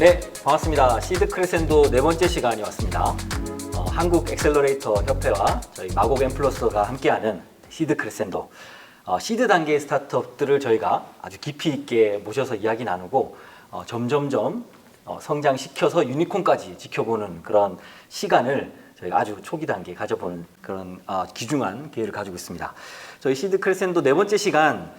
네, 반갑습니다. 시드 크레센도 네 번째 시간이 왔습니다. 한국 엑셀러레이터 협회와 저희 마곡 엠플러스가 함께하는 시드 크레센도. 시드 단계의 스타트업들을 저희가 아주 깊이 있게 모셔서 이야기 나누고 점점점 성장시켜서 유니콘까지 지켜보는 그런 시간을 저희가 아주 초기 단계에 가져보는 그런 귀중한 기회를 가지고 있습니다. 저희 시드 크레센도 네 번째 시간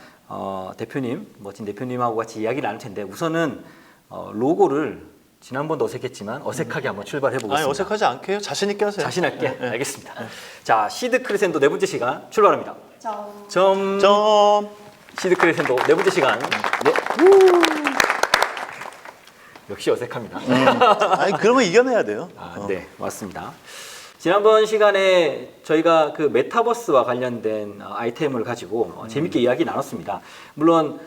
대표님, 멋진 대표님하고 같이 이야기 나눌 텐데 우선은 로고를 지난번도 어색했지만 어색하게 한번 출발해 보겠습니다. 아니, 어색하지 않게 해요. 자신 있게 하세요. 자신 있게? 네. 알겠습니다. 자, 시드 크레센도 네 번째 시간 출발합니다. 점. 시드 크레센도 네 번째 시간. 네. 역시 어색합니다. 아니, 그러면 이겨내야 돼요. 네, 맞습니다. 지난번 시간에 저희가 그 메타버스와 관련된 아이템을 가지고 재밌게 이야기 나눴습니다. 물론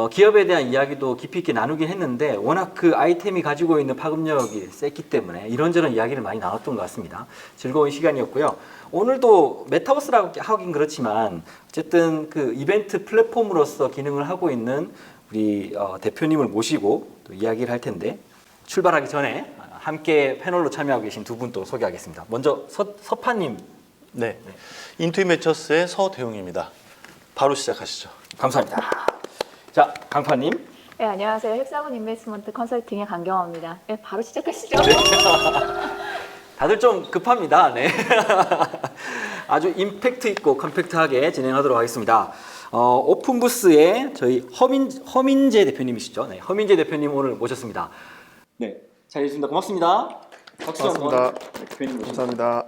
기업에 대한 이야기도 깊이 있게 나누긴 했는데 워낙 그 아이템이 가지고 있는 파급력이 셌기 때문에 이런저런 이야기를 많이 나눴던 것 같습니다. 즐거운 시간이었고요. 오늘도 메타버스라고 하긴 그렇지만 어쨌든 그 이벤트 플랫폼으로서 기능을 하고 있는 우리 대표님을 모시고 또 이야기를 할 텐데 출발하기 전에 함께 패널로 참여하고 계신 두 분 또 소개하겠습니다. 먼저 서파님. 네. 인투이매처스의 서대웅입니다. 바로 시작하시죠. 감사합니다. 자, 강파님. 네, 안녕하세요. 헥사곤 인베스트먼트 컨설팅의 강경화입니다. 네, 바로 시작하시죠. 네. 다들 좀 급합니다. 네. 아주 임팩트 있고 컴팩트하게 진행하도록 하겠습니다. 오픈 부스에 저희 허민재 대표님이시죠. 네, 허민재 대표님 오늘 모셨습니다. 네, 잘해주셨습니다. 고맙습니다. 박수 한번. 대표님 감사합니다.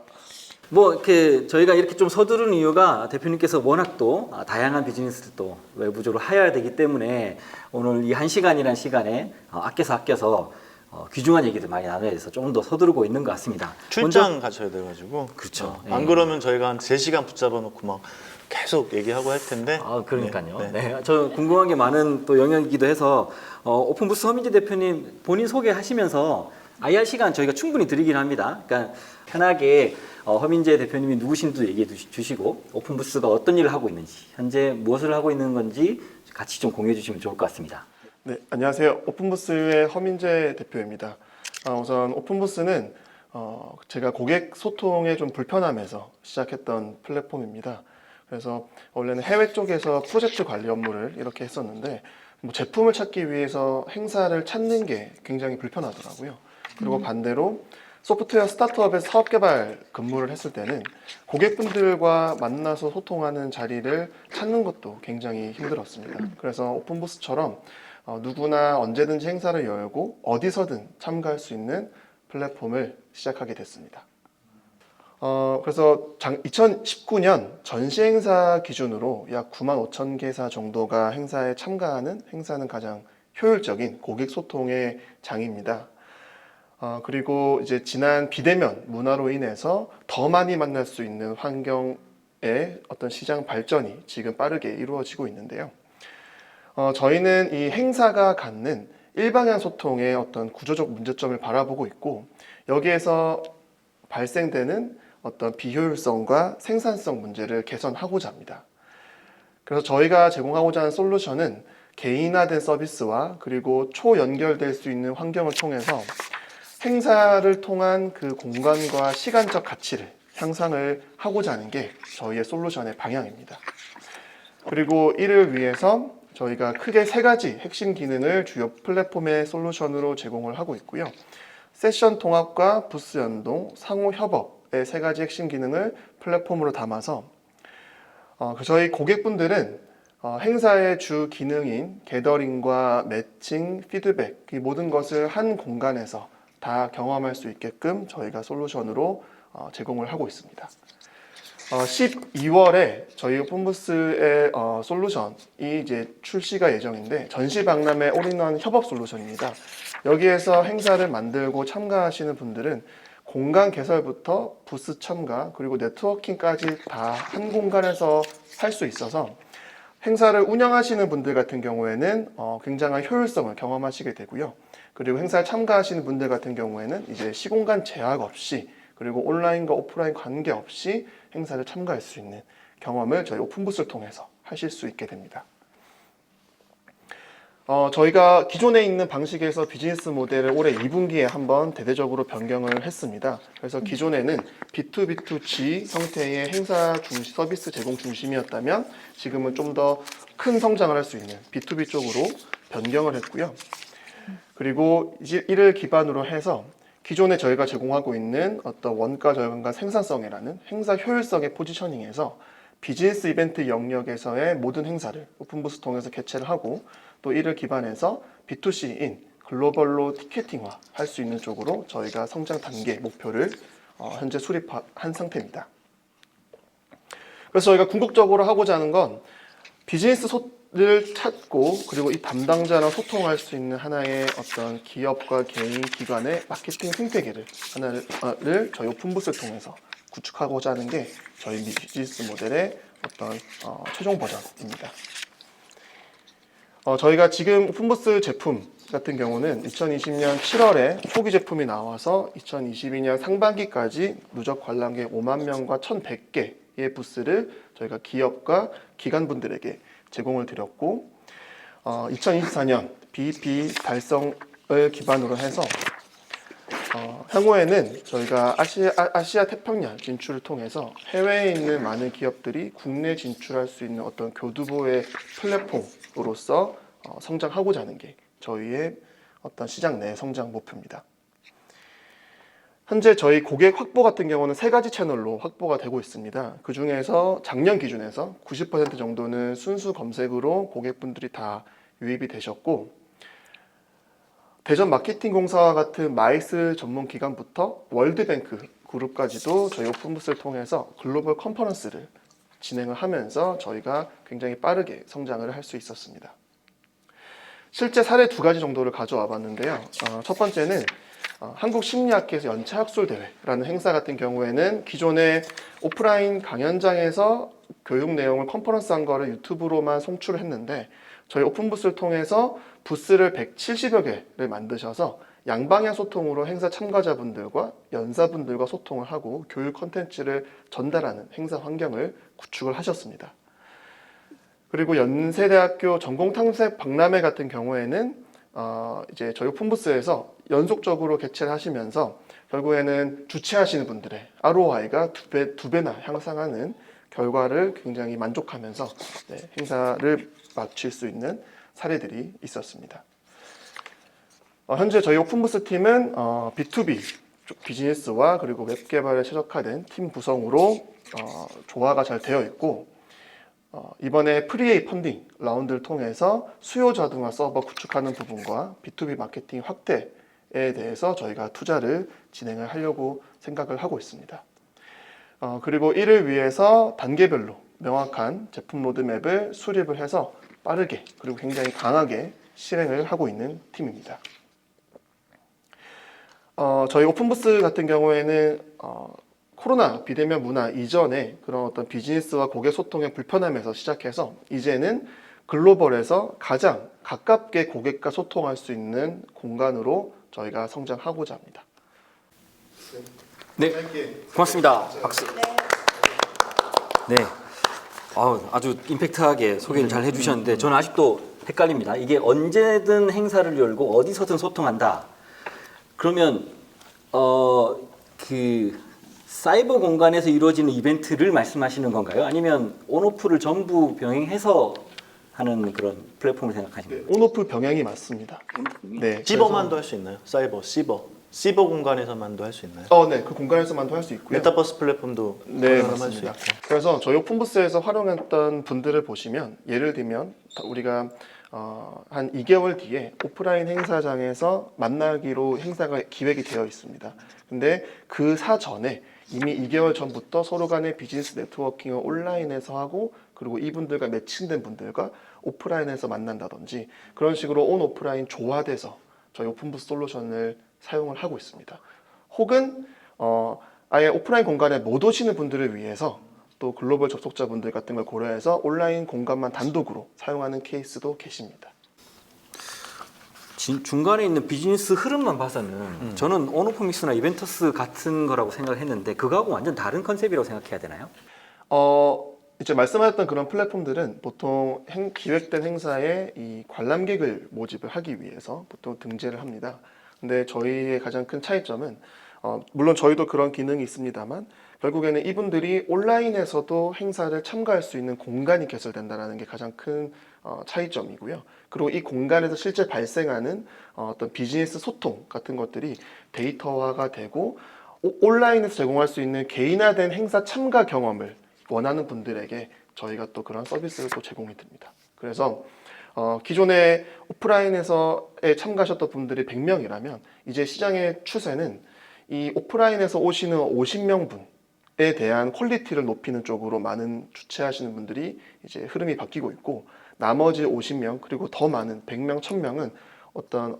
뭐 이렇게 저희가 이렇게 좀 서두른 이유가 대표님께서 워낙 또 다양한 비즈니스를 또 외부적으로 하여야 되기 때문에 오늘 이 1시간이라는 시간에 아껴서 귀중한 얘기들 많이 나눠야 돼서 조금 더 서두르고 있는 것 같습니다. 출장 가셔야 돼가지고. 그렇죠. 안 그러면 저희가 한 3시간 붙잡아 놓고 막 계속 얘기하고 할 텐데. 그러니까요. 네. 네. 저 궁금한 게 많은 또 영역이기도 해서 오픈부스 허민재 대표님 본인 소개하시면서 IR 시간 저희가 충분히 드리긴 합니다. 그러니까 편하게 허민재 대표님이 누구신지도 얘기해 주시고 오픈부스가 어떤 일을 하고 있는지 현재 무엇을 하고 있는 건지 같이 좀 공유해 주시면 좋을 것 같습니다. 네, 안녕하세요. 오픈부스의 허민재 대표입니다. 우선 오픈부스는 제가 고객 소통에 좀 불편함에서 시작했던 플랫폼입니다. 그래서 원래는 해외 쪽에서 프로젝트 관리 업무를 이렇게 했었는데 뭐 제품을 찾기 위해서 행사를 찾는 게 굉장히 불편하더라고요. 그리고 반대로 소프트웨어 스타트업에서 사업개발 근무를 했을 때는 고객분들과 만나서 소통하는 자리를 찾는 것도 굉장히 힘들었습니다. 그래서 오픈부스처럼 누구나 언제든지 행사를 열고 어디서든 참가할 수 있는 플랫폼을 시작하게 됐습니다. 그래서 2019년 전시 행사 기준으로 약 95,000개사 정도가 행사에 참가하는 행사는 가장 효율적인 고객 소통의 장입니다. 그리고 이제 지난 비대면 문화로 인해서 더 많이 만날 수 있는 환경의 어떤 시장 발전이 지금 빠르게 이루어지고 있는데요. 저희는 이 행사가 갖는 일방향 소통의 어떤 구조적 문제점을 바라보고 있고 여기에서 발생되는 어떤 비효율성과 생산성 문제를 개선하고자 합니다. 그래서 저희가 제공하고자 하는 솔루션은 개인화된 서비스와 그리고 초연결될 수 있는 환경을 통해서 행사를 통한 그 공간과 시간적 가치를 향상을 하고자 하는 게 저희의 솔루션의 방향입니다. 그리고 이를 위해서 저희가 크게 3가지 핵심 기능을 주요 플랫폼의 솔루션으로 제공을 하고 있고요. 세션 통합과 부스 연동, 상호 협업의 3가지 핵심 기능을 플랫폼으로 담아서 저희 고객분들은 행사의 주 기능인 게더링과 매칭, 피드백 이 모든 것을 한 공간에서 다 경험할 수 있게끔 저희가 솔루션으로 제공을 하고 있습니다. 12월에 저희 오픈부스의 솔루션이 이제 출시가 예정인데 전시박람회 올인원 협업 솔루션입니다. 여기에서 행사를 만들고 참가하시는 분들은 공간 개설부터 부스 참가 그리고 네트워킹까지 다 한 공간에서 할 수 있어서 행사를 운영하시는 분들 같은 경우에는 굉장한 효율성을 경험하시게 되고요. 그리고 행사에 참가하시는 분들 같은 경우에는 이제 시공간 제약 없이 그리고 온라인과 오프라인 관계없이 행사를 참가할 수 있는 경험을 저희 오픈부스를 통해서 하실 수 있게 됩니다. 저희가 기존에 있는 방식에서 비즈니스 모델을 올해 2분기에 한번 대대적으로 변경을 했습니다. 그래서 기존에는 B2B2G 형태의 행사 중심, 서비스 제공 중심이었다면 지금은 좀 더 큰 성장을 할 수 있는 B2B 쪽으로 변경을 했고요. 그리고 이를 기반으로 해서 기존에 저희가 제공하고 있는 어떤 원가 절감과 생산성이라는 행사 효율성의 포지셔닝에서 비즈니스 이벤트 영역에서의 모든 행사를 오픈부스 통해서 개최를 하고 또 이를 기반해서 B2C인 글로벌로 티켓팅화 할 수 있는 쪽으로 저희가 성장 단계 목표를 현재 수립한 상태입니다. 그래서 저희가 궁극적으로 하고자 하는 건 비즈니스를 찾고 그리고 이 담당자랑 소통할 수 있는 하나의 어떤 기업과 개인 기관의 마케팅 생태계를 하나를 저희 오픈부스를 통해서 구축하고자 하는 게 저희 비즈니스 모델의 어떤 최종 버전입니다. 저희가 지금 오픈부스 제품 같은 경우는 2020년 7월에 초기 제품이 나와서 2022년 상반기까지 누적 관람객 5만 명과 1,100개의 부스를 저희가 기업과 기관분들에게 제공을 드렸고 2024년 BEP 달성을 기반으로 해서 향후에는 저희가 아시아 태평양 진출을 통해서 해외에 있는 많은 기업들이 국내 진출할 수 있는 어떤 교두보의 플랫폼으로서 성장하고자 하는 게 저희의 어떤 시장 내 성장 목표입니다. 현재 저희 고객 확보 같은 경우는 3가지 채널로 확보가 되고 있습니다. 그 중에서 작년 기준에서 90% 정도는 순수 검색으로 고객분들이 다 유입이 되셨고 대전 마케팅 공사와 같은 마이스 전문 기관부터 월드뱅크 그룹까지도 저희 오픈부스를 통해서 글로벌 컨퍼런스를 진행을 하면서 저희가 굉장히 빠르게 성장을 할 수 있었습니다. 실제 사례 2가지 정도를 가져와 봤는데요. 첫 번째는 한국심리학회에서 연차학술대회라는 행사 같은 경우에는 기존의 오프라인 강연장에서 교육 내용을 컨퍼런스 한 거를 유튜브로만 송출을 했는데 저희 오픈부스를 통해서 부스를 170여 개를 만드셔서 양방향 소통으로 행사 참가자분들과 연사분들과 소통을 하고 교육 콘텐츠를 전달하는 행사 환경을 구축을 하셨습니다. 그리고 연세대학교 전공탐색 박람회 같은 경우에는 이제 저희 오픈부스에서 연속적으로 개최를 하시면서 결국에는 주최하시는 분들의 ROI가 두 배나 향상하는 결과를 굉장히 만족하면서 행사를 마칠 수 있는 사례들이 있었습니다. 현재 저희 오픈부스 팀은 B2B 비즈니스와 그리고 웹 개발에 최적화된 팀 구성으로 조화가 잘 되어 있고 이번에 프리에이 펀딩 라운드를 통해서 수요 자동화 서버 구축하는 부분과 B2B 마케팅 확대에 대해서 저희가 투자를 진행을 하려고 생각을 하고 있습니다. 그리고 이를 위해서 단계별로 명확한 제품 로드맵을 수립을 해서 빠르게 그리고 굉장히 강하게 실행을 하고 있는 팀입니다. 저희 오픈부스 같은 경우에는 코로나 비대면 문화 이전에 그런 어떤 비즈니스와 고객 소통의 불편함에서 시작해서 이제는 글로벌에서 가장 가깝게 고객과 소통할 수 있는 공간으로 저희가 성장하고자 합니다. 네, 고맙습니다. 박수. 네, 아주 임팩트하게 소개를 잘 해주셨는데 저는 아직도 헷갈립니다. 이게 언제든 행사를 열고 어디서든 소통한다. 그러면 그 사이버 공간에서 이루어지는 이벤트를 말씀하시는 건가요? 아니면 온오프를 전부 병행해서 하는 그런 플랫폼을 생각하시는 거예요? 온오프 병행이 맞습니다. 네, 시버만도 할 수 있나요? 사이버, 시버 공간에서만도 할 수 있나요? 네, 그 공간에서만도 할 수 있고요. 메타버스 플랫폼도 네, 할수 맞습니다. 있고. 그래서 저희 오픈부스에서 활용했던 분들을 보시면 예를 들면 우리가 한 2개월 뒤에 오프라인 행사장에서 만나기로 행사가 기획이 되어 있습니다. 근데 그 사전에 이미 2개월 전부터 서로 간의 비즈니스 네트워킹을 온라인에서 하고 그리고 이분들과 매칭된 분들과 오프라인에서 만난다든지 그런 식으로 온 오프라인 조화돼서 저희 오픈부스 솔루션을 사용을 하고 있습니다. 혹은 아예 오프라인 공간에 못 오시는 분들을 위해서 또 글로벌 접속자분들 같은 걸 고려해서 온라인 공간만 단독으로 사용하는 케이스도 계십니다. 중간에 있는 비즈니스 흐름만 봐서는 저는 온오프 믹스나 이벤터스 같은 거라고 생각을 했는데 그거하고 완전 다른 컨셉이라고 생각해야 되나요? 이제 말씀하셨던 그런 플랫폼들은 보통 기획된 행사에 이 관람객을 모집을 하기 위해서 보통 등재를 합니다. 근데 저희의 가장 큰 차이점은 물론 저희도 그런 기능이 있습니다만 결국에는 이분들이 온라인에서도 행사를 참가할 수 있는 공간이 개설된다는 게 가장 큰 차이점이고요. 그리고 이 공간에서 실제 발생하는 어떤 비즈니스 소통 같은 것들이 데이터화가 되고 온라인에서 제공할 수 있는 개인화된 행사 참가 경험을 원하는 분들에게 저희가 또 그런 서비스를 또 제공이 됩니다. 그래서 기존에 오프라인에서에 참가하셨던 분들이 100명이라면 이제 시장의 추세는 이 오프라인에서 오시는 50명 분에 대한 퀄리티를 높이는 쪽으로 많은 주최하시는 분들이 이제 흐름이 바뀌고 있고 나머지 50명 그리고 더 많은 100명, 1000명은 어떤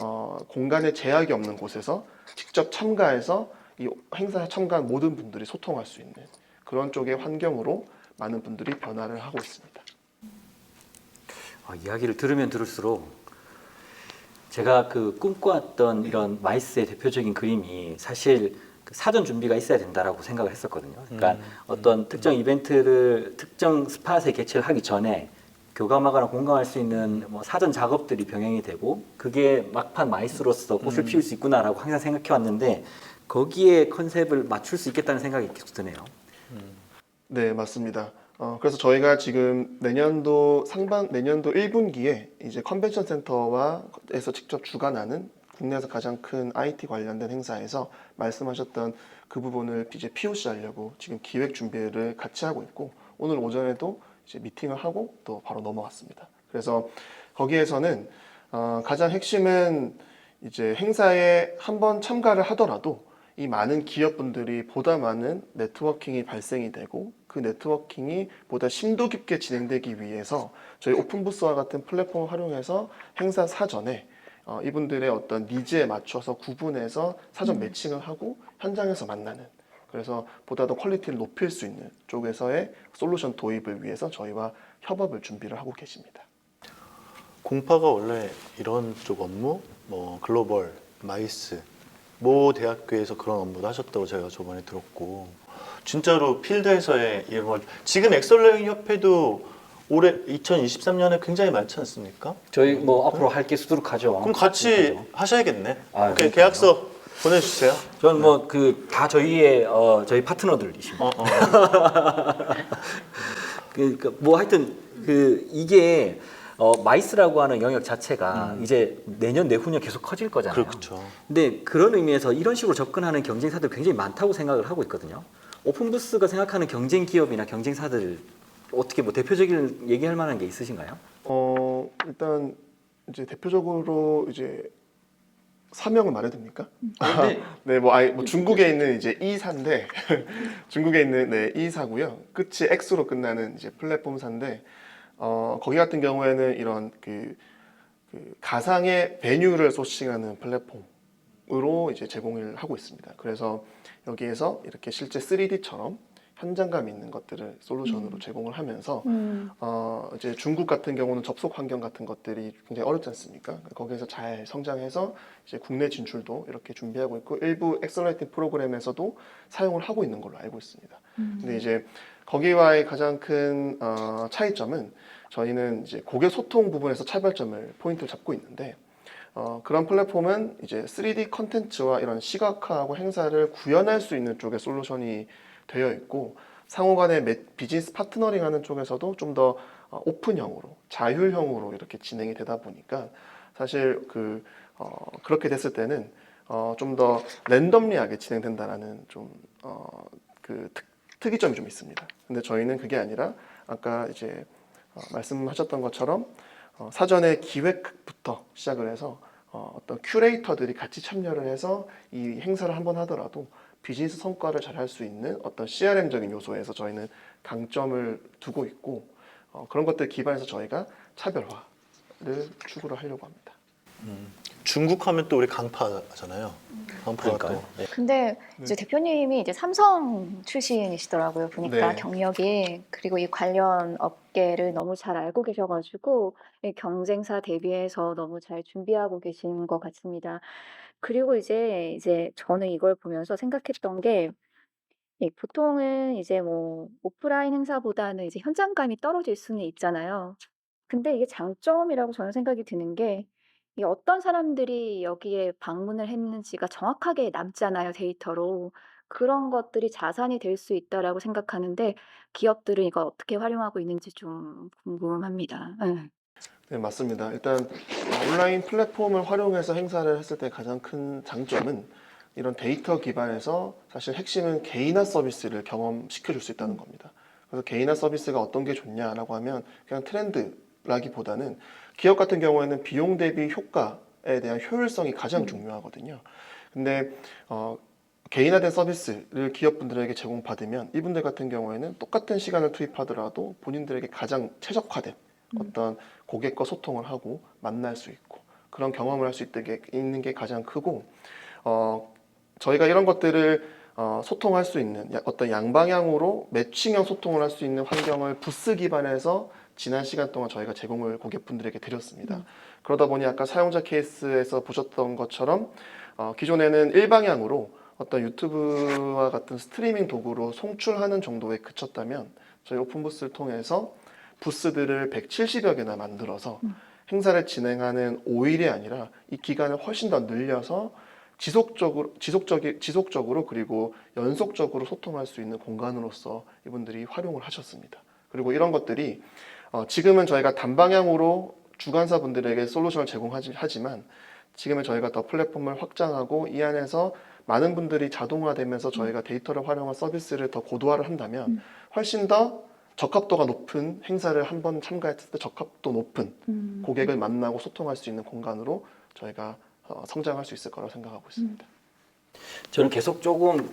공간에 제약이 없는 곳에서 직접 참가해서 이 행사에 참가한 모든 분들이 소통할 수 있는 그런 쪽의 환경으로 많은 분들이 변화를 하고 있습니다. 이야기를 들으면 들을수록 제가 그 꿈꿔왔던 이런 마이스의 대표적인 그림이 사실 그 사전 준비가 있어야 된다라고 생각을 했었거든요. 그러니까 어떤 특정 이벤트를 특정 스팟에 개최를 하기 전에 교감하거나 공감할 수 있는 뭐 사전 작업들이 병행이 되고 그게 막판 마이스로서 꽃을 피울 수 있구나라고 항상 생각해 왔는데 거기에 컨셉을 맞출 수 있겠다는 생각이 계속 드네요. 네, 맞습니다. 그래서 저희가 지금 내년도 1분기에 이제 컨벤션 센터와에서 직접 주관하는 국내에서 가장 큰 IT 관련된 행사에서 말씀하셨던 그 부분을 이제 POC 하려고 지금 기획 준비를 같이 하고 있고 오늘 오전에도 이제 미팅을 하고 또 바로 넘어갔습니다. 그래서 거기에서는 가장 핵심은 이제 행사에 한번 참가를 하더라도 이 많은 기업분들이 보다 많은 네트워킹이 발생이 되고 그 네트워킹이 보다 심도 깊게 진행되기 위해서 저희 오픈부스와 같은 플랫폼을 활용해서 행사 사전에 이분들의 어떤 니즈에 맞춰서 구분해서 사전 매칭을 하고 현장에서 만나는 그래서 보다 더 퀄리티를 높일 수 있는 쪽에서의 솔루션 도입을 위해서 저희와 협업을 준비를 하고 계십니다. 공파가 원래 이런 쪽 업무, 뭐 글로벌, 마이스, 모 대학교에서 그런 업무도 하셨다고 제가 저번에 들었고 진짜로 필드에서의 이런 걸 지금 엑셀러닝 협회도 올해 2023년에 굉장히 많지 않습니까? 저희 뭐 앞으로 할 게 수두룩하죠. 그럼 같이 하셔야겠네. 아, 오케이, 그러니까요. 계약서 보내주세요. 저는 뭐 그 다 저희의 저희 파트너들이십니다. 뭐 하여튼 그 이게 마이스라고 하는 영역 자체가 이제 내년 내후년 계속 커질 거잖아요. 그렇죠. 근데 그런 의미에서 이런 식으로 접근하는 경쟁사들 굉장히 많다고 생각을 하고 있거든요. 오픈부스가 생각하는 경쟁 기업이나 경쟁사들 어떻게 뭐 대표적인 얘기할 만한 게 있으신가요? 일단 이제 대표적으로 이제 사명을 말해도 됩니까? 네, 뭐 중국에 있는 이제 E사인데 중국에 있는 네, E사고요. 끝이 X로 끝나는 이제 플랫폼사인데 거기 같은 경우에는 이런 그 가상의 베뉴를 소싱하는 플랫폼으로 이제 제공을 하고 있습니다. 그래서 여기에서 이렇게 실제 3D처럼 현장감 있는 것들을 솔루션으로 제공을 하면서 이제 중국 같은 경우는 접속 환경 같은 것들이 굉장히 어렵지 않습니까? 거기에서 잘 성장해서 이제 국내 진출도 이렇게 준비하고 있고 일부 엑셀러레이팅 프로그램에서도 사용을 하고 있는 걸로 알고 있습니다. 근데 이제 거기와의 가장 큰 차이점은 저희는 이제 고객 소통 부분에서 차별점을 포인트를 잡고 있는데 그런 플랫폼은 이제 3D 컨텐츠와 이런 시각화하고 행사를 구현할 수 있는 쪽의 솔루션이 되어 있고 상호간의 비즈니스 파트너링하는 쪽에서도 좀 더 오픈형으로 자율형으로 이렇게 진행이 되다 보니까 사실 그렇게 됐을 때는 좀 더 랜덤리하게 진행된다라는 좀 특이점이 좀 있습니다. 근데 저희는 그게 아니라 아까 이제 말씀하셨던 것처럼 사전에 기획부터 시작을 해서 어떤 큐레이터들이 같이 참여를 해서 이 행사를 한번 하더라도 비즈니스 성과를 잘 할 수 있는 어떤 CRM적인 요소에서 저희는 강점을 두고 있고 그런 것들 기반해서 저희가 차별화를 추구를 하려고 합니다. 중국 하면 또 우리 강파잖아요. 강파가 그러니까요. 또. 네. 근데 이제 대표님이 이제 삼성 출신이시더라고요. 보니까 네. 경력이. 그리고 이 관련 업계를 너무 잘 알고 계셔가지고 이 경쟁사 대비해서 너무 잘 준비하고 계신 것 같습니다. 그리고 이제 저는 이걸 보면서 생각했던 게 예, 보통은 이제 뭐 오프라인 행사보다는 이제 현장감이 떨어질 수는 있잖아요. 근데 이게 장점이라고 저는 생각이 드는 게 이 어떤 사람들이 여기에 방문을 했는지가 정확하게 남잖아요, 데이터로. 그런 것들이 자산이 될 수 있다라고 생각하는데 기업들은 이걸 어떻게 활용하고 있는지 좀 궁금합니다. 예. 네, 맞습니다. 일단 온라인 플랫폼을 활용해서 행사를 했을 때 가장 큰 장점은 이런 데이터 기반에서 사실 핵심은 개인화 서비스를 경험시켜 줄 수 있다는 겁니다. 그래서 개인화 서비스가 어떤 게 좋냐라고 하면 그냥 트렌드라기보다는 기업 같은 경우에는 비용 대비 효과에 대한 효율성이 가장 중요하거든요. 근데 개인화된 서비스를 기업분들에게 제공받으면 이분들 같은 경우에는 똑같은 시간을 투입하더라도 본인들에게 가장 최적화된 어떤 고객과 소통을 하고 만날 수 있고 그런 경험을 할 수 있는 게 가장 크고 저희가 이런 것들을 소통할 수 있는 어떤 양방향으로 매칭형 소통을 할 수 있는 환경을 부스 기반에서 지난 시간 동안 저희가 제공을 고객분들에게 드렸습니다. 그러다 보니 아까 사용자 케이스에서 보셨던 것처럼 기존에는 일방향으로 어떤 유튜브와 같은 스트리밍 도구로 송출하는 정도에 그쳤다면 저희 오픈부스를 통해서 부스들을 170여 개나 만들어서 행사를 진행하는 5일이 아니라 이 기간을 훨씬 더 늘려서 지속적으로 그리고 연속적으로 소통할 수 있는 공간으로서 이분들이 활용을 하셨습니다. 그리고 이런 것들이 지금은 저희가 단방향으로 주관사 분들에게 솔루션을 제공하지만 지금은 저희가 더 플랫폼을 확장하고 이 안에서 많은 분들이 자동화되면서 저희가 데이터를 활용한 서비스를 더 고도화를 한다면 훨씬 더 적합도가 높은 행사를 한번 참가했을 때 적합도 높은 고객을 만나고 소통할 수 있는 공간으로 저희가 성장할 수 있을 거라고 생각하고 있습니다. 저는 계속 조금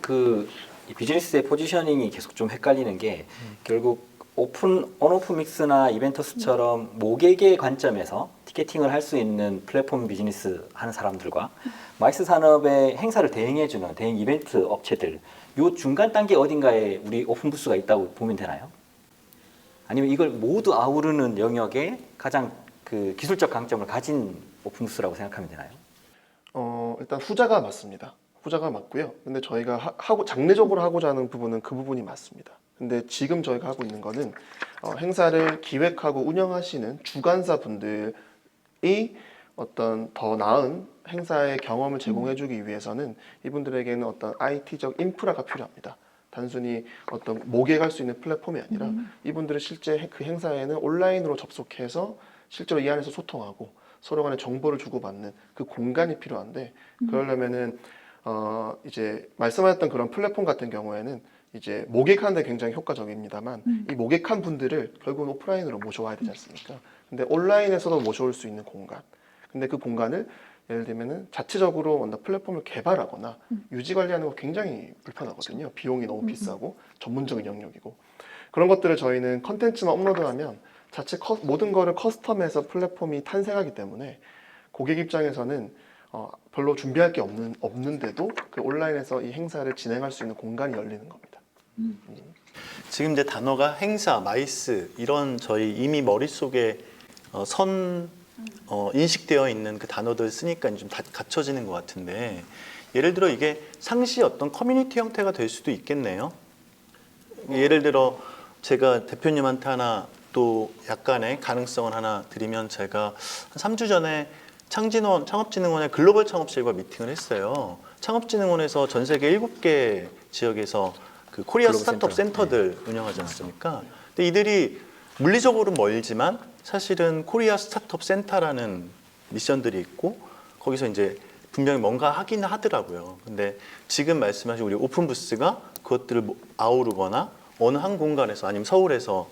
이 비즈니스의 포지셔닝이 계속 좀 헷갈리는 게 결국 온오프 믹스나 이벤터스처럼 모객의 관점에서 티켓팅을 할 수 있는 플랫폼 비즈니스 하는 사람들과 마이스 산업의 행사를 대행해주는 대행 이벤트 업체들 요 중간 단계 어딘가에 우리 오픈부스가 있다고 보면 되나요? 아니면 이걸 모두 아우르는 영역에 가장 그 기술적 강점을 가진 오픈부스라고 생각하면 되나요? 일단 후자가 맞습니다. 후자가 맞고요. 근데 저희가 장래적으로 하고자 하는 부분은 그 부분이 맞습니다. 근데 지금 저희가 하고 있는 거는 행사를 기획하고 운영하시는 주관사 분들이 어떤 더 나은 행사의 경험을 제공해주기 위해서는 이분들에게는 어떤 IT적 인프라가 필요합니다. 단순히 어떤 모객할 수 있는 플랫폼이 아니라 이분들은 실제 그 행사에는 온라인으로 접속해서 실제로 이 안에서 소통하고 서로 간에 정보를 주고받는 그 공간이 필요한데 그러려면은 이제 말씀하셨던 그런 플랫폼 같은 경우에는 이제 모객하는 데 굉장히 효과적입니다만 이 모객한 분들을 결국은 오프라인으로 모셔와야 되지 않습니까? 근데 온라인에서도 모셔올 수 있는 공간. 근데 그 공간을 예를 들면은 자체적으로 어떤 플랫폼을 개발하거나 유지 관리하는 거 굉장히 불편하거든요. 비용이 너무 비싸고 전문적인 영역이고 그런 것들을 저희는 컨텐츠만 업로드하면 자체 모든 거를 커스텀해서 플랫폼이 탄생하기 때문에 고객 입장에서는 별로 준비할 게 없는데도 그 온라인에서 이 행사를 진행할 수 있는 공간이 열리는 겁니다. 지금 이제 단어가 행사, 마이스 이런 저희 이미 머릿속에 인식되어 있는 그 단어들 쓰니까 좀 다 갖춰지는 것 같은데 예를 들어 이게 상시 어떤 커뮤니티 형태가 될 수도 있겠네요. 예를 들어 제가 대표님한테 하나 또 약간의 가능성을 하나 드리면 제가 한 3주 전에 창업진흥원의 글로벌 창업실과 미팅을 했어요. 창업진흥원에서 전 세계 7개 지역에서 그 코리아 스타트업 센터들 운영하지 않습니까? 근데 이들이 물리적으로는 멀지만 사실은 코리아 스타트업 센터라는 미션들이 있고 거기서 이제 분명히 뭔가 하긴 하더라고요. 근데 지금 말씀하신 우리 오픈부스가 그것들을 아우르거나 어느 한 공간에서 아니면 서울에서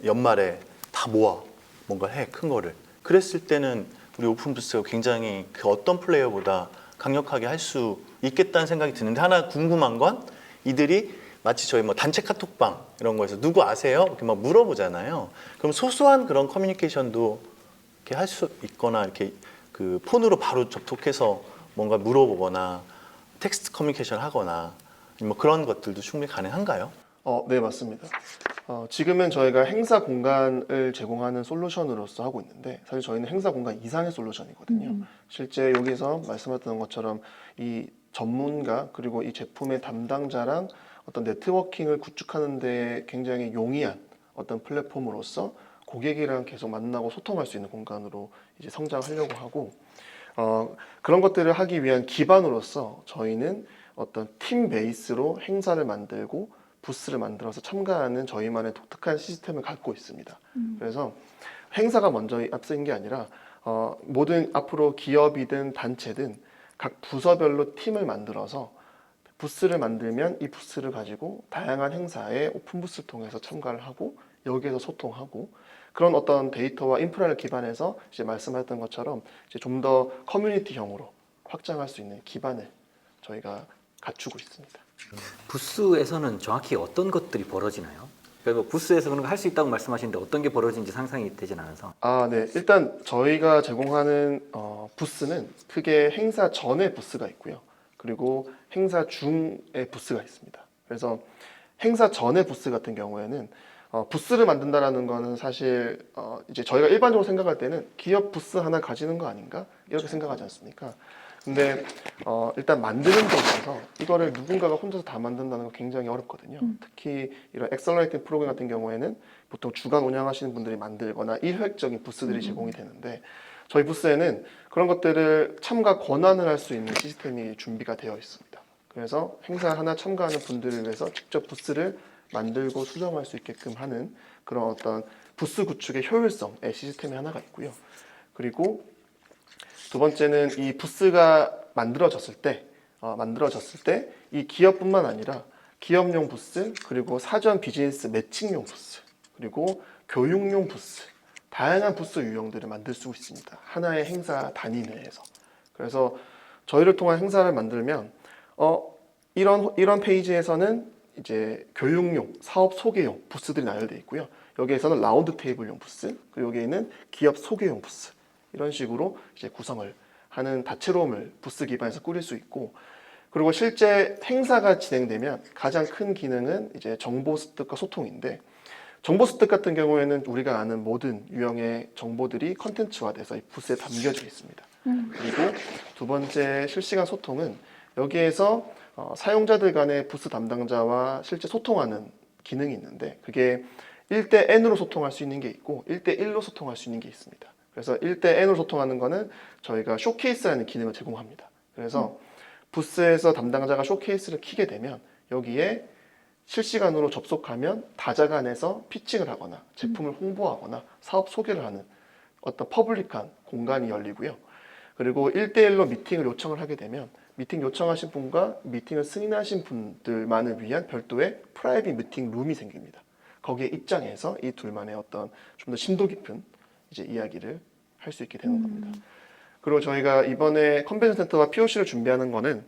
연말에 다 모아 뭔가 해 큰 거를 그랬을 때는 우리 오픈부스가 굉장히 그 어떤 플레이어보다 강력하게 할 수 있겠다는 생각이 드는데 하나 궁금한 건 이들이 마치 저희 뭐 단체 카톡방 이런 거에서 누구 아세요? 이렇게 막 물어보잖아요. 그럼 소소한 그런 커뮤니케이션도 이렇게 할 수 있거나 이렇게 그 폰으로 바로 접속해서 뭔가 물어보거나 텍스트 커뮤니케이션 하거나 뭐 그런 것들도 충분히 가능한가요? 네, 맞습니다. 지금은 저희가 행사 공간을 제공하는 솔루션으로서 하고 있는데 사실 저희는 행사 공간 이상의 솔루션이거든요. 실제 여기서 말씀하셨던 것처럼 이 전문가 그리고 이 제품의 담당자랑 어떤 네트워킹을 구축하는 데 굉장히 용이한 어떤 플랫폼으로서 고객이랑 계속 만나고 소통할 수 있는 공간으로 이제 성장하려고 하고 그런 것들을 하기 위한 기반으로서 저희는 어떤 팀 베이스로 행사를 만들고 부스를 만들어서 참가하는 저희만의 독특한 시스템을 갖고 있습니다. 그래서 행사가 먼저 앞서인 게 아니라 모든 앞으로 기업이든 단체든 각 부서별로 팀을 만들어서 부스를 만들면 이 부스를 가지고 다양한 행사에 오픈 부스를 통해서 참가를 하고 여기에서 소통하고 그런 어떤 데이터와 인프라를 기반해서 이제 말씀하셨던 것처럼 이제 좀 더 커뮤니티형으로 확장할 수 있는 기반을 저희가 갖추고 있습니다. 부스에서는 정확히 어떤 것들이 벌어지나요? 그러니까 뭐 부스에서 그런 거 할 수 있다고 말씀하시는데 어떤 게 벌어지는지 상상이 되진 않아서. 네. 일단 저희가 제공하는 부스는 크게 행사 전에 부스가 있고요. 그리고 행사 중에 부스가 있습니다. 그래서 행사 전에 부스 같은 경우에는 부스를 만든다라는 거는 사실 이제 저희가 일반적으로 생각할 때는 기업 부스 하나 가지는 거 아닌가 이렇게 생각하지 않습니까? 근데 일단 만드는 데 있어서 이거를 누군가가 혼자서 다 만든다는 건 굉장히 어렵거든요. 특히 이런 엑셀러레이팅 프로그램 같은 경우에는 보통 주간 운영하시는 분들이 만들거나 일획적인 부스들이 제공이 되는데 저희 부스에는 그런 것들을 참가 권한을 할 수 있는 시스템이 준비가 되어 있습니다. 그래서 행사 하나 참가하는 분들을 위해서 직접 부스를 만들고 수정할 수 있게끔 하는 그런 어떤 부스 구축의 효율성의 시스템이 하나가 있고요. 그리고 두 번째는 이 부스가 만들어졌을 때 이 기업뿐만 아니라 기업용 부스, 그리고 사전 비즈니스 매칭용 부스, 그리고 교육용 부스, 다양한 부스 유형들을 만들 수 있습니다. 하나의 행사 단위 내에서. 그래서 저희를 통한 행사를 만들면 이런 페이지에서는 이제 교육용, 사업 소개용 부스들이 나열되어 있고요. 여기에서는 라운드 테이블용 부스, 그리고 여기에는 기업 소개용 부스 이런 식으로 이제 구성을 하는 다채로움을 부스 기반에서 꾸릴 수 있고 그리고 실제 행사가 진행되면 가장 큰 기능은 이제 정보 습득과 소통인데 정보 습득 같은 경우에는 우리가 아는 모든 유형의 정보들이 컨텐츠화돼서 이 부스에 담겨져 있습니다. 그리고 두 번째 실시간 소통은 여기에서 사용자들 간의 부스 담당자와 실제 소통하는 기능이 있는데 그게 1대 N으로 소통할 수 있는 게 있고 1대1로 소통할 수 있는 게 있습니다. 그래서 1대 N으로 소통하는 거는 저희가 쇼케이스라는 기능을 제공합니다. 그래서 부스에서 담당자가 쇼케이스를 켜게 되면 여기에 실시간으로 접속하면 다자 간에서 피칭을 하거나 제품을 홍보하거나 사업 소개를 하는 어떤 퍼블릭한 공간이 열리고요. 그리고 1대1로 미팅을 요청을 하게 되면 미팅 요청하신 분과 미팅을 승인하신 분들만을 위한 별도의 프라이빗 미팅 룸이 생깁니다. 거기에 입장해서 이 둘만의 어떤 좀 더 심도 깊은 이제 이야기를 할 수 있게 되는 겁니다. 그리고 저희가 이번에 컨벤션 센터와 POC를 준비하는 거는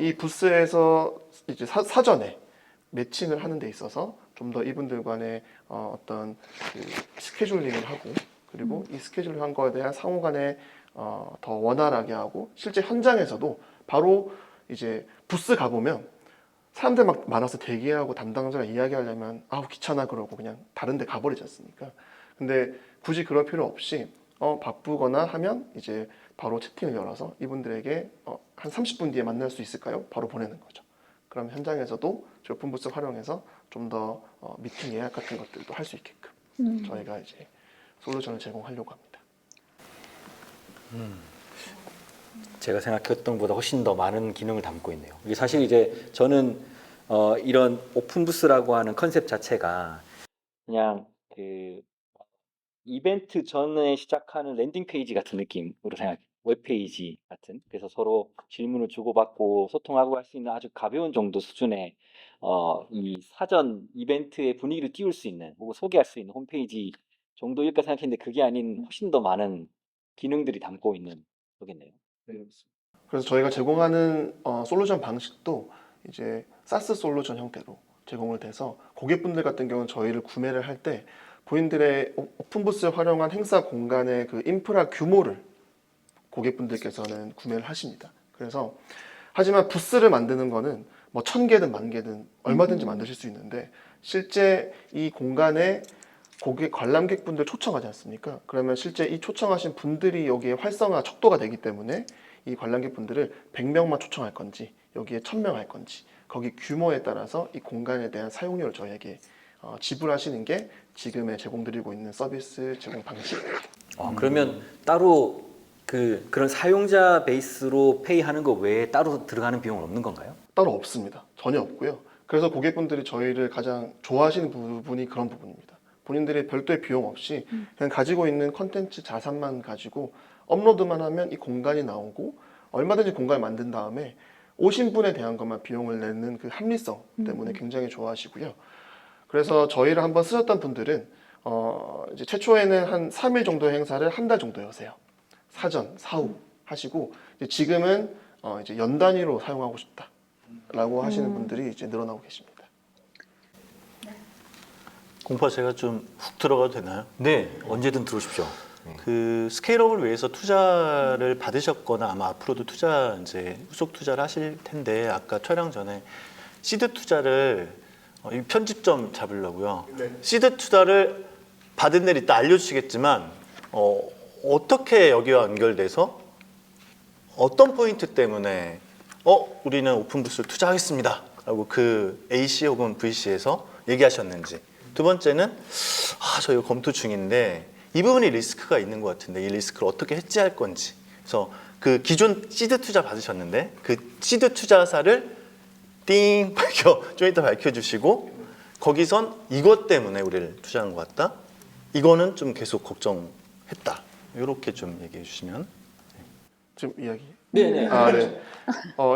이 부스에서 이제 사전에 매칭을 하는 데 있어서 좀 더 이분들 간의 어떤 그 스케줄링을 하고 그리고 이 스케줄을 한 거에 대한 상호 간에 더 원활하게 하고 실제 현장에서도 바로 이제 부스 가보면 사람들 막 많아서 대기하고 담당자가 이야기하려면 아우 귀찮아 그러고 그냥 다른 데 가버리지 않습니까? 근데 굳이 그럴 필요 없이 바쁘거나 하면 이제 바로 채팅을 열어서 이분들에게 한 30분 뒤에 만날 수 있을까요? 바로 보내는 거죠. 그럼 현장에서도 오픈 부스 활용해서 좀 더 미팅 예약 같은 것들도 할 수 있게끔 저희가 이제 솔루션을 제공하려고 합니다. 제가 생각했던 것보다 훨씬 더 많은 기능을 담고 있네요. 이게 사실 이제 저는 이런 오픈 부스라고 하는 컨셉 자체가 그냥 그 이벤트 전에 시작하는 랜딩 페이지 같은 느낌으로 생각해요. 웹페이지 같은. 그래서 서로 질문을 주고받고 소통하고 할 수 있는 아주 가벼운 정도 수준의 이 사전 이벤트의 분위기를 띄울 수 있는 혹은 소개할 수 있는 홈페이지 정도일까 생각했는데 그게 아닌 훨씬 더 많은 기능들이 담고 있는 거겠네요. 그래서 저희가 제공하는 솔루션 방식도 이제 사스 솔루션 형태로 제공을 돼서 고객분들 같은 경우는 저희를 구매를 할 때 본인들의 오픈 부스를 활용한 행사 공간의 그 인프라 규모를 고객분들께서는 구매를 하십니다. 그래서 하지만 부스를 만드는 거는 뭐 1000개든 10,000개든 얼마든지 만드실 수 있는데 실제 이 공간에 고객 관람객분들 초청하지 않습니까? 그러면 실제 이 초청하신 분들이 여기에 활성화 척도가 되기 때문에 이 관람객분들을 100명만 초청할 건지 여기에 1000명 할 건지 거기 규모에 따라서 이 공간에 대한 사용료를 저희에게 지불하시는 게 지금의 제공드리고 있는 서비스 제공 방식입니다. 그러면 따로 그런 사용자 베이스로 페이하는 거 외에 따로 들어가는 비용은 없는 건가요? 따로 없습니다. 전혀 없고요. 그래서 고객분들이 저희를 가장 좋아하시는 부분이 그런 부분입니다. 본인들이 별도의 비용 없이 그냥 가지고 있는 컨텐츠 자산만 가지고 업로드만 하면 이 공간이 나오고 얼마든지 공간을 만든 다음에 오신 분에 대한 것만 비용을 내는 그 합리성 때문에 굉장히 좋아하시고요. 그래서 저희를 한번 쓰셨던 분들은 이제 최초에는 한 3일 정도 행사를 한 달 정도 여세요. 사전, 사후 하시고 이제 지금은 이제 연 단위로 사용하고 싶다라고 하시는 분들이 이제 늘어나고 계십니다. 공파 제가 좀 훅 들어가도 되나요? 네, 언제든 들어오십시오. 그 스케일업을 위해서 투자를 받으셨거나 아마 앞으로도 투자 이제 후속 투자를 하실 텐데 아까 촬영 전에 시드 투자를 이 편집점 잡으려고요. 시드 투자를 받은 데를 이따 알려주시겠지만 어떻게 여기와 연결돼서 어떤 포인트 때문에 우리는 오픈부스를 투자하겠습니다 라고 그 AC 혹은 VC에서 얘기하셨는지, 두 번째는 저 이거 검토 중인데 이 부분이 리스크가 있는 것 같은데 이 리스크를 어떻게 해지할 건지. 그래서 그 기존 시드 투자 받으셨는데 그 시드 투자사를 좀 이따 밝혀주시고 거기선 이것 때문에 우리를 투자한 것 같다. 이거는 좀 계속 걱정했다. 이렇게 좀 얘기해 주시면. 지금 이야기. 네네. 네.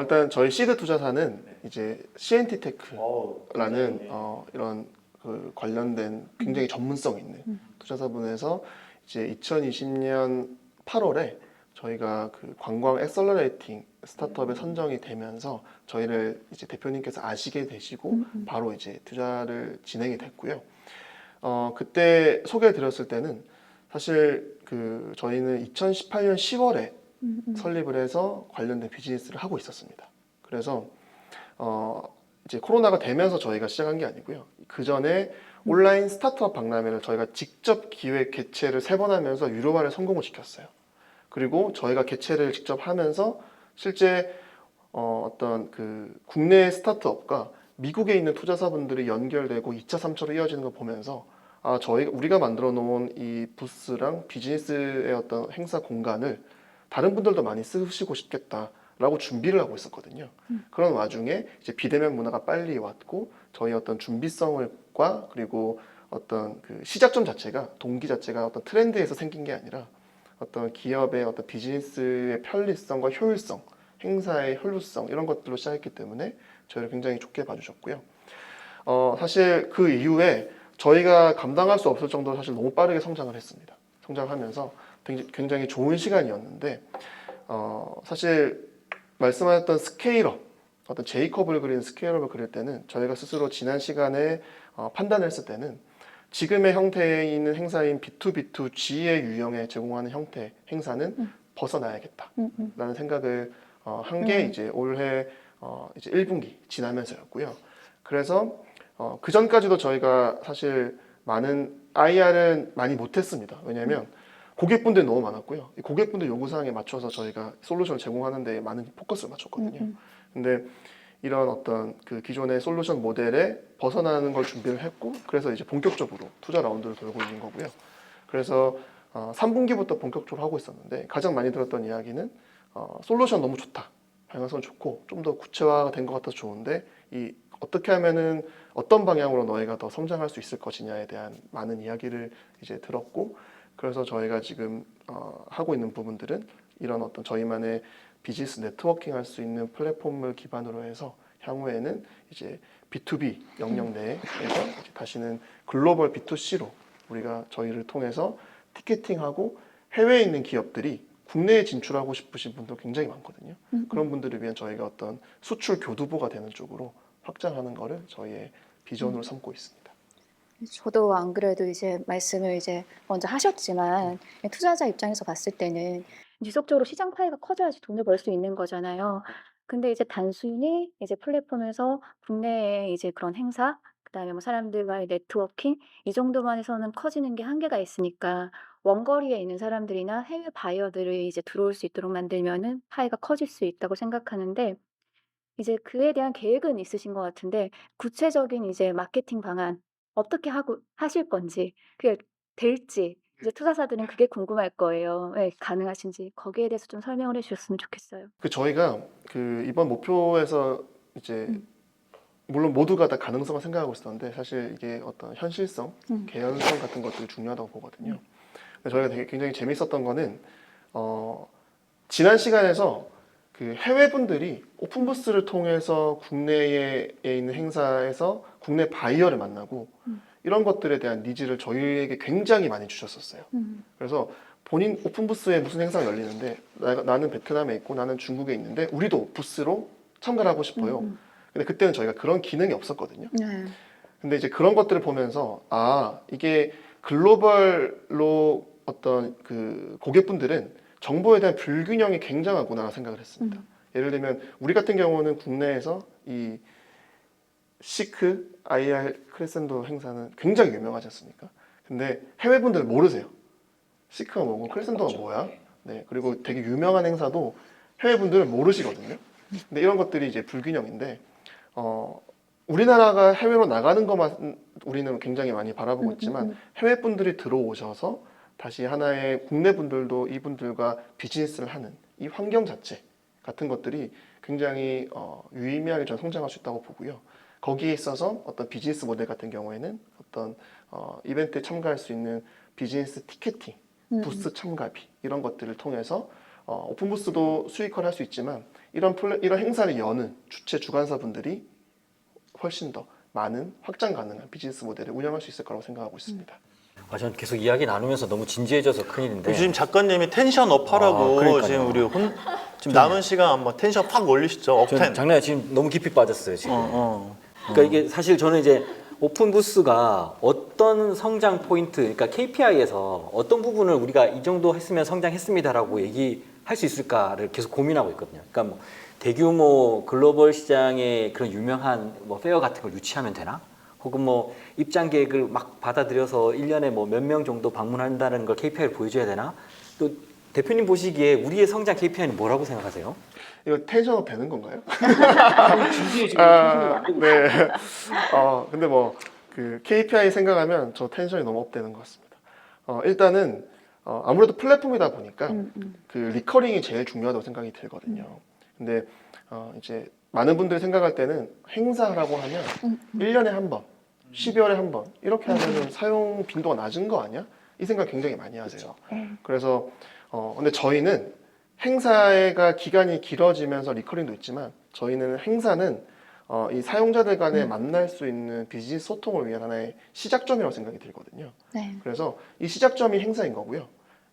일단 저희 시드 투자사는 이제 CNT 테크라는 이런 그 관련된 굉장히 전문성 있는 투자사분에서 이제 2020년 8월에 저희가 그 관광 엑셀러레이팅 스타트업에 선정이 되면서 저희를 이제 대표님께서 아시게 되시고 바로 이제 투자를 진행이 됐고요. 그때 소개를 드렸을 때는 사실 그 저희는 2018년 10월에 설립을 해서 관련된 비즈니스를 하고 있었습니다. 그래서 이제 코로나가 되면서 저희가 시작한 게 아니고요. 그 전에 온라인 스타트업 박람회를 저희가 직접 기획 개최를 3번 하면서 유료화를 성공을 시켰어요. 그리고 저희가 개최를 직접 하면서 실제 어떤 그 국내 스타트업과 미국에 있는 투자사분들이 연결되고 2차, 3차로 이어지는 걸 보면서 우리가 만들어 놓은 이 부스랑 비즈니스의 어떤 행사 공간을 다른 분들도 많이 쓰시고 싶겠다라고 준비를 하고 있었거든요. 그런 와중에 이제 비대면 문화가 빨리 왔고 저희 어떤 준비성과 그리고 어떤 그 시작점 자체가 동기 자체가 어떤 트렌드에서 생긴 게 아니라 어떤 기업의 어떤 비즈니스의 편리성과 효율성, 행사의 혈루성 이런 것들로 시작했기 때문에 저희를 굉장히 좋게 봐주셨고요. 사실 그 이후에 저희가 감당할 수 없을 정도로 사실 너무 빠르게 성장을 했습니다. 성장하면서 굉장히 좋은 시간이었는데 사실 말씀하셨던 스케일업, 어떤 제이컵을 그린 스케일업을 그릴 때는 저희가 스스로 지난 시간에 판단을 했을 때는 지금의 형태에 있는 행사인 B2B2G의 유형에 제공하는 형태 행사는 벗어나야겠다라는 생각을 한 게 이제 올해 이제 1분기 지나면서였고요. 그래서 그 전까지도 저희가 사실 많은 IR은 많이 못했습니다. 왜냐하면 고객분들이 너무 많았고요. 이 고객분들 요구사항에 맞춰서 저희가 솔루션을 제공하는 데 많은 포커스를 맞췄거든요. 근데 이런 어떤 그 기존의 솔루션 모델에 벗어나는 걸 준비를 했고, 그래서 이제 본격적으로 투자 라운드를 돌고 있는 거고요. 그래서 3분기부터 본격적으로 하고 있었는데 가장 많이 들었던 이야기는 솔루션 너무 좋다, 방향성 좋고 좀 더 구체화가 된 것 같아서 좋은데 이 어떻게 하면은 어떤 방향으로 너희가 더 성장할 수 있을 것이냐에 대한 많은 이야기를 이제 들었고, 그래서 저희가 지금 하고 있는 부분들은 이런 어떤 저희만의 비즈니스 네트워킹 할 수 있는 플랫폼을 기반으로 해서 향후에는 이제 B2B 영역 내에서 이제 다시는 글로벌 B2C로 우리가 저희를 통해서 티켓팅하고 해외에 있는 기업들이 국내에 진출하고 싶으신 분들 굉장히 많거든요. 그런 분들을 위한 저희가 어떤 수출 교두보가 되는 쪽으로 확장하는 거를 저희의 비전으로 삼고 있습니다. 저도 안 그래도 이제 말씀을 이제 먼저 하셨지만 투자자 입장에서 봤을 때는 지속적으로 시장 파이가 커져야지 돈을 벌 수 있는 거잖아요. 근데 이제 단순히 이제 플랫폼에서 국내에 이제 그런 행사, 그다음에 뭐 사람들과의 네트워킹 이 정도만 해서는 커지는 게 한계가 있으니까 원거리에 있는 사람들이나 해외 바이어들이 이제 들어올 수 있도록 만들면은 파이가 커질 수 있다고 생각하는데 이제 그에 대한 계획은 있으신 것 같은데 구체적인 이제 마케팅 방안 어떻게 하고 하실 건지 그게 될지 이제 투자자들은 그게 궁금할 거예요. 예, 가능하신지 거기에 대해서 좀 설명을 해주셨으면 좋겠어요. 그 저희가 그 이번 목표에서 이제 음. 물론 모두가 다 가능성을 생각하고 있었는데 사실 이게 어떤 현실성, 개연성 같은 것들이 중요하다고 보거든요. 근데 저희가 되게 굉장히 재밌었던 거는 지난 시간에서 그 해외 분들이 오픈 부스를 통해서 국내에 있는 행사에서 국내 바이어를 만나고 이런 것들에 대한 니즈를 저희에게 굉장히 많이 주셨었어요. 그래서 본인 오픈 부스에 무슨 행사가 열리는데 나는 베트남에 있고 나는 중국에 있는데 우리도 부스로 참가를 하고 싶어요. 근데 그때는 저희가 그런 기능이 없었거든요. 네. 근데 이제 그런 것들을 보면서 아 이게 글로벌로 어떤 그 고객분들은 정보에 대한 불균형이 굉장하구나 생각을 했습니다. 예를 들면 우리 같은 경우는 국내에서 이 시크 IR 크레센도 행사는 굉장히 유명하지 않습니까? 근데 해외 분들은 모르세요. 시크가 뭐고 크레센도가 뭐야? 네, 그리고 되게 유명한 행사도 해외 분들은 모르시거든요. 근데 이런 것들이 이제 불균형인데 우리나라가 해외로 나가는 것만 우리는 굉장히 많이 바라보고 있지만 해외 분들이 들어오셔서 다시 하나의 국내 분들도 이분들과 비즈니스를 하는 이 환경 자체 같은 것들이 굉장히 유의미하게 전 성장할 수 있다고 보고요. 거기에 있어서 어떤 비즈니스 모델 같은 경우에는 어떤 이벤트에 참가할 수 있는 비즈니스 티켓팅, 부스 참가비 이런 것들을 통해서 오픈 부스도 수익화를 할 수 있지만 이런 행사를 여는 주최 주관사분들이 훨씬 더 많은 확장 가능한 비즈니스 모델을 운영할 수 있을 거라고 생각하고 있습니다. 아, 전 계속 이야기 나누면서 너무 진지해져서 큰일인데. 지금 작가님이 텐션 업하라고 그러니까요. 지금 우리 지금 남은 시간 한번 텐션 확 올리시죠. 업텐. 장난이 지금 너무 깊이 빠졌어요 지금. 그러니까 이게 사실 저는 이제 오픈 부스가 어떤 성장 포인트, 그러니까 KPI에서 어떤 부분을 우리가 이 정도 했으면 성장했습니다라고 얘기할 수 있을까를 계속 고민하고 있거든요. 그러니까 뭐 대규모 글로벌 시장의 그런 유명한 뭐 페어 같은 걸 유치하면 되나? 혹은 뭐 입장 계획을 막 받아들여서 1년에 뭐 몇 명 정도 방문한다는 걸 KPI를 보여줘야 되나? 또 대표님 보시기에 우리의 성장 KPI는 뭐라고 생각하세요? 이거 텐션업 되는 건가요? 진지해 지금. 네. 근데 뭐 그 KPI 생각하면 저 텐션이 너무 업되는 것 같습니다. 일단은 아무래도 플랫폼이다 보니까 그 리커링이 제일 중요하다고 생각이 들거든요. 근데 이제 많은 분들이 생각할 때는 행사라고 하면 1년에 한 번, 12월에 한 번 이렇게 하면은 사용 빈도가 낮은 거 아니야? 이 생각 굉장히 많이 하세요. 그래서 근데 저희는 행사가 기간이 길어지면서 리커링도 있지만 저희는 행사는 이 사용자들 간에 만날 수 있는 비즈니스 소통을 위한 하나의 시작점이라고 생각이 들거든요. 네. 그래서 이 시작점이 행사인 거고요.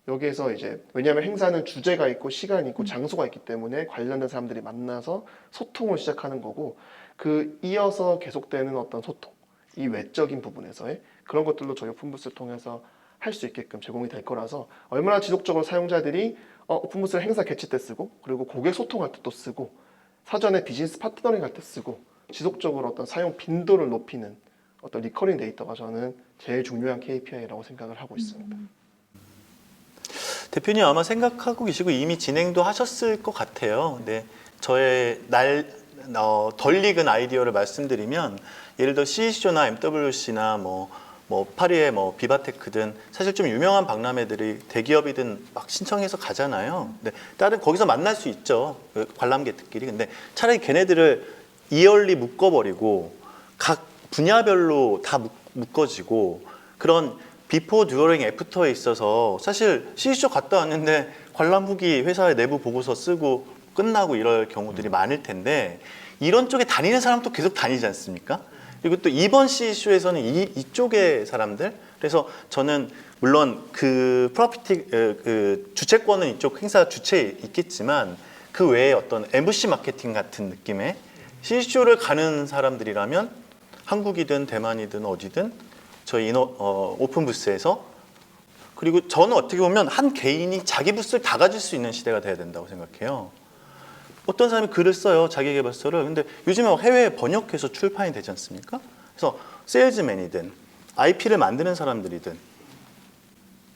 여기에서 이제 왜냐하면 행사는 주제가 있고 시간이 있고 장소가 있기 때문에 관련된 사람들이 만나서 소통을 시작하는 거고 그 이어서 계속되는 어떤 소통, 이 외적인 부분에서의 그런 것들로 저희 오픈부스를 통해서 할 수 있게끔 제공이 될 거라서 얼마나 지속적으로 사용자들이 오픈부스를 행사 개최 때 쓰고 그리고 고객 소통할 때 또 쓰고 사전에 비즈니스 파트너링 할 때 쓰고 지속적으로 어떤 사용 빈도를 높이는 어떤 리커링 데이터가 저는 제일 중요한 KPI라고 생각을 하고 있습니다. 대표님 아마 생각하고 계시고 이미 진행도 하셨을 것 같아요. 근데 저의 덜 익은 아이디어를 말씀드리면 예를 들어 CEC나 MWC나 뭐 파리의 뭐 비바테크든 사실 좀 유명한 박람회들이 대기업이든 막 신청해서 가잖아요. 근데 다른 거기서 만날 수 있죠. 관람객들끼리. 근데 차라리 걔네들을 이얼리 묶어버리고 각 분야별로 다 묶어지고 그런 비포, 듀어링, 애프터에 있어서 사실 CEC 갔다 왔는데 관람 후기 회사의 내부 보고서 쓰고 끝나고 이럴 경우들이 많을 텐데 이런 쪽에 다니는 사람도 계속 다니지 않습니까? 그리고 또 이번 CEC에서는 이쪽의 사람들 그래서 저는 물론 그 프로피티 그 주최권은 이쪽 행사 주체에 있겠지만 그 외에 어떤 MC 마케팅 같은 느낌의 CEC를 가는 사람들이라면 한국이든 대만이든 어디든 저희 오픈 부스에서 그리고 저는 어떻게 보면 한 개인이 자기 부스를 다 가질 수 있는 시대가 돼야 된다고 생각해요. 어떤 사람이 글을 써요, 자기계발서를. 근데 요즘에 해외에 번역해서 출판이 되지 않습니까? 그래서 세일즈맨이든 IP를 만드는 사람들이든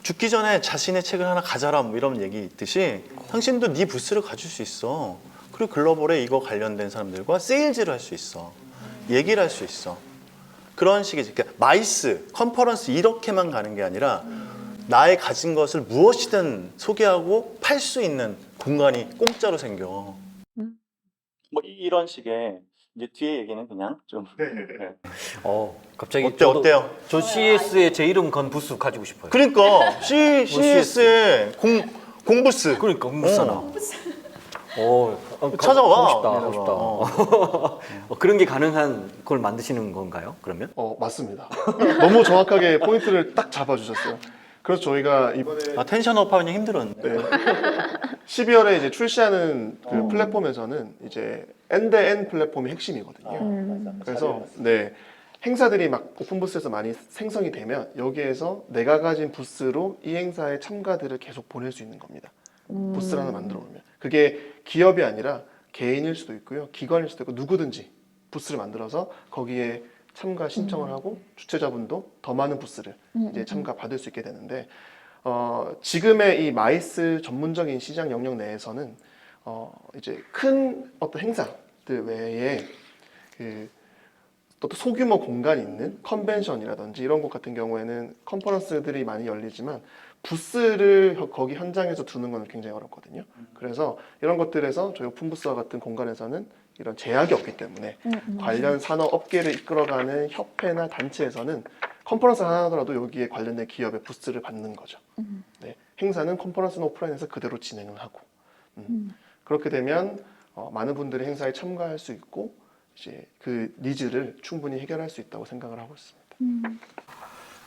죽기 전에 자신의 책을 하나 가져라 뭐 이런 얘기 있듯이 당신도 네 부스를 가질 수 있어. 그리고 글로벌에 이거 관련된 사람들과 세일즈를 할 수 있어. 얘기를 할 수 있어. 그런 식의 그러니까 마이스, 컨퍼런스 이렇게만 가는 게 아니라 나의 가진 것을 무엇이든 소개하고 팔 수 있는 공간이 공짜로 생겨. 뭐 이런 식의 이제 뒤에 얘기는 그냥 좀 갑자기 어때요? 저 CS에 제 이름 건 부스 가지고 싶어요. 그러니까 CS의 공부스. 그러니까 공부사나. 찾아와. 가고 싶다. 그런 게 가능한 걸 만드시는 건가요? 그러면? 맞습니다. 너무 정확하게 포인트를 딱 잡아주셨어요. 그래서 저희가 이번에 텐션업 하면 힘들었는데. 12월에 이제 출시하는 그 플랫폼에서는 이제 N-대-N 플랫폼이 핵심이거든요. 그래서 네, 행사들이 막 오픈 부스에서 많이 생성이 되면 여기에서 내가 가진 부스로 이 행사의 참가들을 계속 보낼 수 있는 겁니다. 부스를 하나 만들어 놓으면 그게 기업이 아니라 개인일 수도 있고요, 기관일 수도 있고 누구든지 부스를 만들어서 거기에 참가 신청을 하고 주최자분도 더 많은 부스를 이제 참가 받을 수 있게 되는데 지금의 이 마이스 전문적인 시장 영역 내에서는 이제 큰 어떤 행사들 외에 그 또 소규모 공간이 있는 컨벤션이라든지 이런 곳 같은 경우에는 컨퍼런스들이 많이 열리지만 부스를 거기 현장에서 두는 건 굉장히 어렵거든요. 그래서 이런 것들에서 저희 오픈부스와 같은 공간에서는 이런 제약이 없기 때문에 관련 산업 업계를 이끌어가는 협회나 단체에서는 컨퍼런스 하나 하더라도 여기에 관련된 기업의 부스를 받는 거죠. 네, 행사는 컨퍼런스는 오프라인에서 그대로 진행을 하고 그렇게 되면 많은 분들이 행사에 참가할 수 있고 이제 그 니즈를 충분히 해결할 수 있다고 생각을 하고 있습니다.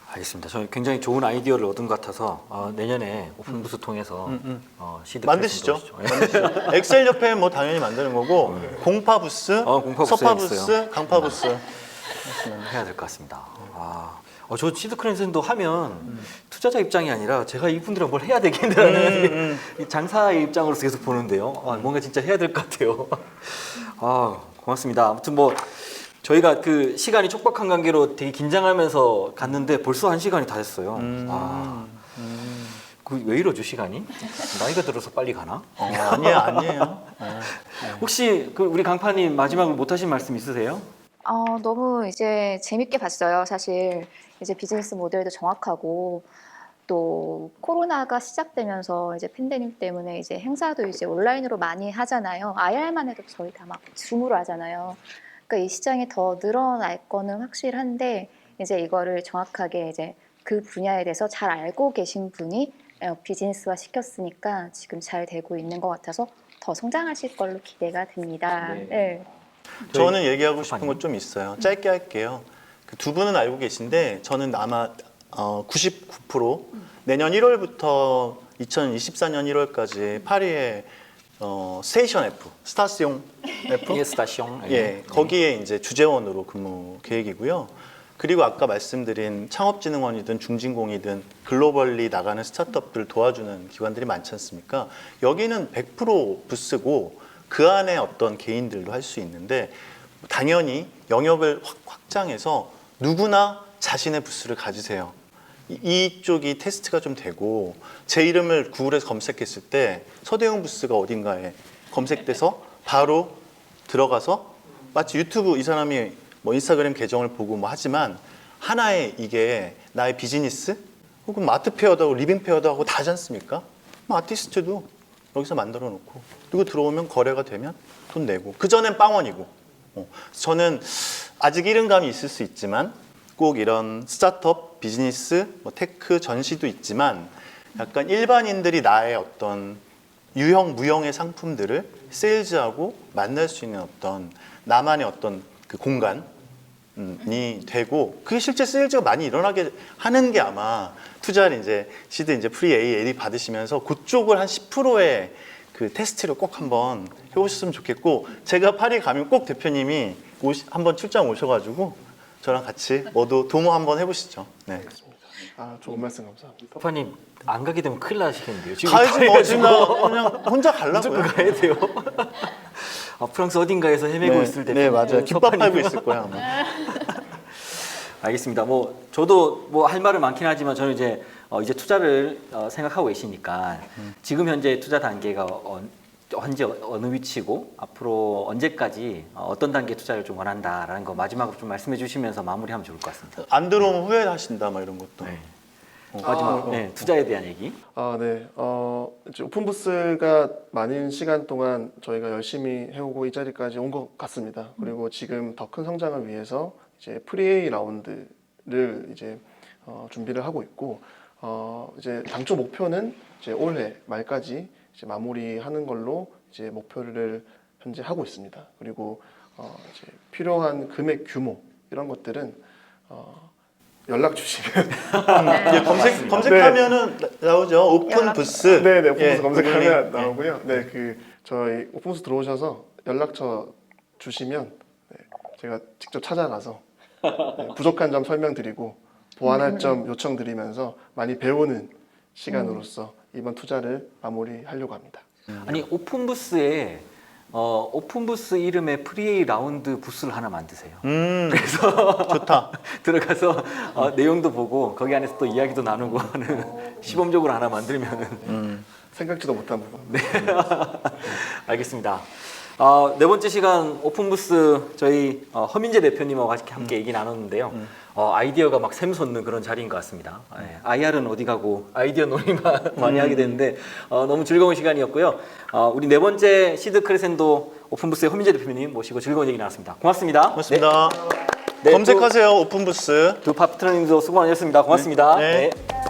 알겠습니다. 저는 굉장히 좋은 아이디어를 얻은 것 같아서 내년에 오픈부스 통해서 시드 만드시죠. 크래싱도 만드시죠. 엑셀 옆에 뭐 당연히 만드는 거고 공파 부스, 공파 부스 서파 했어요. 부스, 강파 부스. 해야 될 것 같습니다. 저 시드 크래싱도 하면 투자자 입장이 아니라 제가 이분들이랑 뭘 해야 되겠다는 이 장사의 입장으로서 계속 보는데요. 뭔가 진짜 해야 될 것 같아요. 고맙습니다. 아무튼 뭐 저희가 그 시간이 촉박한 관계로 되게 긴장하면서 갔는데 벌써 1시간이 다 됐어요. 왜 이러죠 시간이? 나이가 들어서 빨리 가나? 아니에요. 혹시 그 우리 강파님 마지막으로 못하신 말씀 있으세요? 너무 이제 재밌게 봤어요. 사실 이제 비즈니스 모델도 정확하고 또 코로나가 시작되면서 이제 팬데믹 때문에 이제 행사도 이제 온라인으로 많이 하잖아요. IR만 해도 저희 다 막 줌으로 하잖아요. 그러니까 이 시장이 더 늘어날 거는 확실한데 이제 이거를 정확하게 이제 그 분야에 대해서 잘 알고 계신 분이 비즈니스화 시켰으니까 지금 잘 되고 있는 것 같아서 더 성장하실 걸로 기대가 됩니다. 네. 저는 얘기하고 싶은 거 좀 있어요. 짧게 할게요. 그 두 분은 알고 계신데 저는 아마 99% 내년 1월부터 2024년 1월까지 파리에 스테이션 F, 스타시옹 F, 스타시옹. 거기에 이제 주재원으로 근무 계획이고요. 그리고 아까 말씀드린 창업진흥원이든 중진공이든 글로벌리 나가는 스타트업들 도와주는 기관들이 많지 않습니까? 여기는 100% 부스고 그 안에 어떤 개인들도 할 수 있는데 당연히 영역을 확장해서 누구나 자신의 부스를 가지세요. 이쪽이 테스트가 좀 되고 제 이름을 구글에서 검색했을 때 서대웅 부스가 어딘가에 검색돼서 바로 들어가서 마치 유튜브 이 사람이 뭐 인스타그램 계정을 보고 뭐 하지만 하나의 이게 나의 비즈니스 혹은 마트 페어도 하고 리빙 페어도 하고 다 하지 않습니까? 뭐 아티스트도 여기서 만들어 놓고 그리고 들어오면 거래가 되면 돈 내고 그전엔 빵원이고 저는 아직 이른감이 있을 수 있지만 꼭 이런 스타트업, 비즈니스, 뭐 테크, 전시도 있지만 약간 일반인들이 나의 어떤 유형, 무형의 상품들을 세일즈하고 만날 수 있는 어떤 나만의 어떤 그 공간이 되고 그게 실제 세일즈가 많이 일어나게 하는 게 아마 투자를 이제 시드 이제 프리 A, AD 받으시면서 그쪽을 한 10%의 그 테스트를 꼭 한번 해보셨으면 좋겠고 제가 파리 가면 꼭 대표님이 한번 출장 오셔가지고 저랑 같이 모두 도모 한번 해보시죠. 네. 좋은 말씀 감사합니다. 강파님 안 가게 되면 큰일 나시겠는데요. 지금 가야지 뭐 지금 그냥 혼자 가려고요. 무조건 가야 돼요. 프랑스 어딘가에서 헤매고 있을 때. 네 맞아요. 김밥 팔고 있을 거야 아마. 알겠습니다. 뭐 저도 뭐 할 말은 많긴 하지만 저는 이제 이제 투자를 생각하고 계시니까 지금 현재 투자 단계가 언제 어느 위치고 앞으로 언제까지 어떤 단계 투자를 좀 원한다라는 거 마지막으로 좀 말씀해 주시면서 마무리하면 좋을 것 같습니다. 안 들어오면 후회하신다 막 이런 것도. 네. 마지막 아, 네, 투자에 대한 얘기. 네. 이제 오픈부스가 많은 시간 동안 저희가 열심히 해오고 이 자리까지 온 것 같습니다. 그리고 지금 더 큰 성장을 위해서 이제 프리-A 라운드를 이제 준비를 하고 있고, 이제 당초 목표는 이제 올해 말까지 이제 마무리하는 걸로 이제 목표를 현재 하고 있습니다. 그리고 이제 필요한 금액 규모 이런 것들은 연락 주시면 이제 검색하면은 나오죠. 오픈 부스. 네, 오픈부스 예, 검색하면 구글링. 나오고요. 네, 저희 오픈부스 들어오셔서 연락처 주시면 제가 직접 찾아가서 부족한 점 설명드리고 보완할 점 요청드리면서 많이 배우는 시간으로서 이번 투자를 마무리하려고 합니다. 아니 오픈부스에 오픈부스 이름의 프리 라운드 부스를 하나 만드세요. 그래서 좋다. 들어가서 내용도 보고 거기 안에서 또 이야기도 나누고 하는 시범적으로 하나 만들면은 생각지도 못한 부분. 알겠습니다. 네 번째 시간 오픈부스 저희 허민재 대표님하고 함께 얘기 나눴는데요. 아이디어가 막 샘솟는 그런 자리인 것 같습니다. IR은 어디 가고 아이디어 놀이만 많이 하게 되는데 너무 즐거운 시간이었고요. 우리 네 번째 시드 크레센도 오픈부스의 허민재 대표님 모시고 즐거운 얘기 나눴습니다. 고맙습니다. 고맙습니다. 네, 검색하세요. 오픈 부스. 두 파트너님도 수고 많으셨습니다. 고맙습니다. 네. 네.